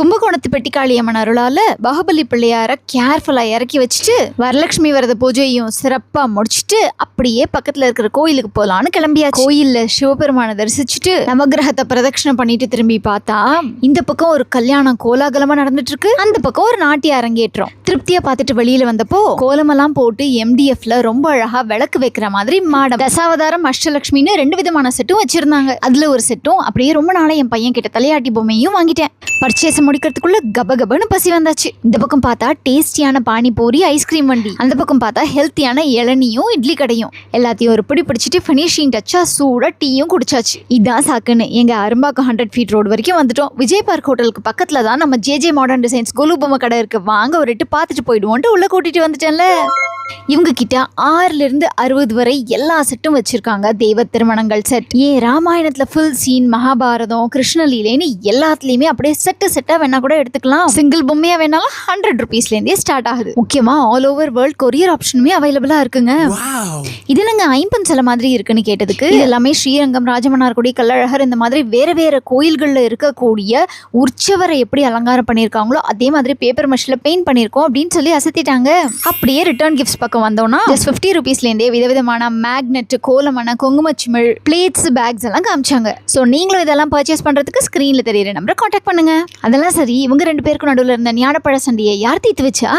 கும்பகோணத்து பெட்டிக்காளியம்மன் அருளால பாகுபலி பிள்ளையார கேர்ஃபுல்லா இறக்கி வச்சுட்டு வரலட்சுமி வரத பூஜையும் சிறப்பா முடிச்சுட்டு அப்படியே பக்கத்துல இருக்கிற கோயிலுக்கு போலான்னு கிளம்பியாச்சு. கோயில்ல சிவபெருமான தரிசிச்சுட்டு நவகிரகத்தை பிரதட்சணம் பண்ணிட்டு திரும்பி பார்த்தா இந்த பக்கம் ஒரு கல்யாணம் கோலாகலமா நடந்துட்டு இருக்கு, அந்த பக்கம் ஒரு நாட்டிய அரங்கேற்றம். திருப்தியா பார்த்துட்டு வெளியில வந்தப்போ கோலமெல்லாம் போட்டு MDFல ரொம்ப அழகா விளக்கு வைக்கிற மாதிரி மாடம் தசாவதாரம் அஷ்டலட்சுமின்னு 2 விதமான செட்டும் வச்சிருந்தாங்க. அதுல ஒரு செட்டும் அப்படியே ரொம்ப நாளை என் பையன் கிட்ட தலையாட்டி பொம்மையும் வாங்கிட்டேன். பர்ச்சேஸ் முடிக்கிறதுக்குள்ள கபகபன்னு பசி வந்தாச்சு. இந்த பக்கம் பார்த்தா டேஸ்டியான பானிபூரி ஐஸ்கிரீம் வண்டி, அந்த பக்கம் பார்த்தா ஹெல்த்தியான இளநியும் இட்லி கடையும். எல்லாத்தையும் ஒரு பிடி பிடிச்சிட்டு ஃபினிஷிங் டச்சா சூடா டீயும் குடிச்சாச்சு. இதான் சாக்குன்னு எங்க அரும்பாக்கம் 100 ஃபீட் ரோடு வரைக்கும் வந்துட்டோம். விஜய் பார்க் ஹோட்டலுக்கு பக்கத்துல தான் நம்ம JJ மாடர்ன் டிசைன்ஸ் கோலு பொம்மை கடை இருக்கு. வாங்க ஒரு எட்டு பார்த்துட்டு போயிடுவோன்ட்டு உள்ள கூட்டிட்டு வந்துட்டேன்ல. இவங்க கிட்ட 6ல இருந்து 60 வரை எல்லா செட்டும் வச்சிருக்காங்க. தெய்வ திருமணங்கள் செட், ராமாயணத்துல ஃபுல் சீன், மகாபாரதம், கிருஷ்ணலீலைன்னு எல்லாத்துலயுமே அப்படியே செட்டா வேணா கூட எடுத்துக்கலாம். சிங்கிள் பொம்மையா வேணாலும் 100 ருபீஸ்ல இருந்தே ஸ்டார்ட் ஆகுது. முக்கியமா ஆல் ஓவர் வேர்ல்ட் கொரியர் ஆப்ஷனுமே அவைலபிளா இருக்குங்க. இது நாங்க ஐம்பன் சில மாதிரி இருக்குன்னு கேட்டதுக்கு எல்லாமே ஸ்ரீரங்கம், ராஜமன்னார்குடி, கள்ளழகர் இந்த மாதிரி வேற கோயில்கள்ல இருக்கக்கூடிய உற்சவரை எப்படி அலங்காரம் பண்ணியிருக்காங்களோ அதே மாதிரி பேப்பர் மஷ்ல பெயிண்ட் பண்ணியிருக்கோம் அப்படின்னு சொல்லி அசத்திட்டாங்க. அப்படியே ரிட்டர்ன் கிஃப்ட்ஸ் பக்கம் வந்தோம்னா ஜஸ்ட் 50 ருபீஸ்லேருந்தே விதவிதமான மேக்னெட், கோலமான, குங்குமச்சிமிழ், பிளேட்ஸ், பேக்ஸ் எல்லாம் காமிச்சாங்க. ஸோ நீங்களும் இதெல்லாம் பர்ச்சேஸ் பண்றதுக்கு ஸ்கிரீன்ல தெரியுற நம்பரை கான்டாக்ட் பண்ணுங்க. அதெல்லாம் சரி, இவங்க 2 பேருக்கு நடுவில் இருந்த ஞானப்பழ சண்டையை யார் தீர்த்து வச்சா?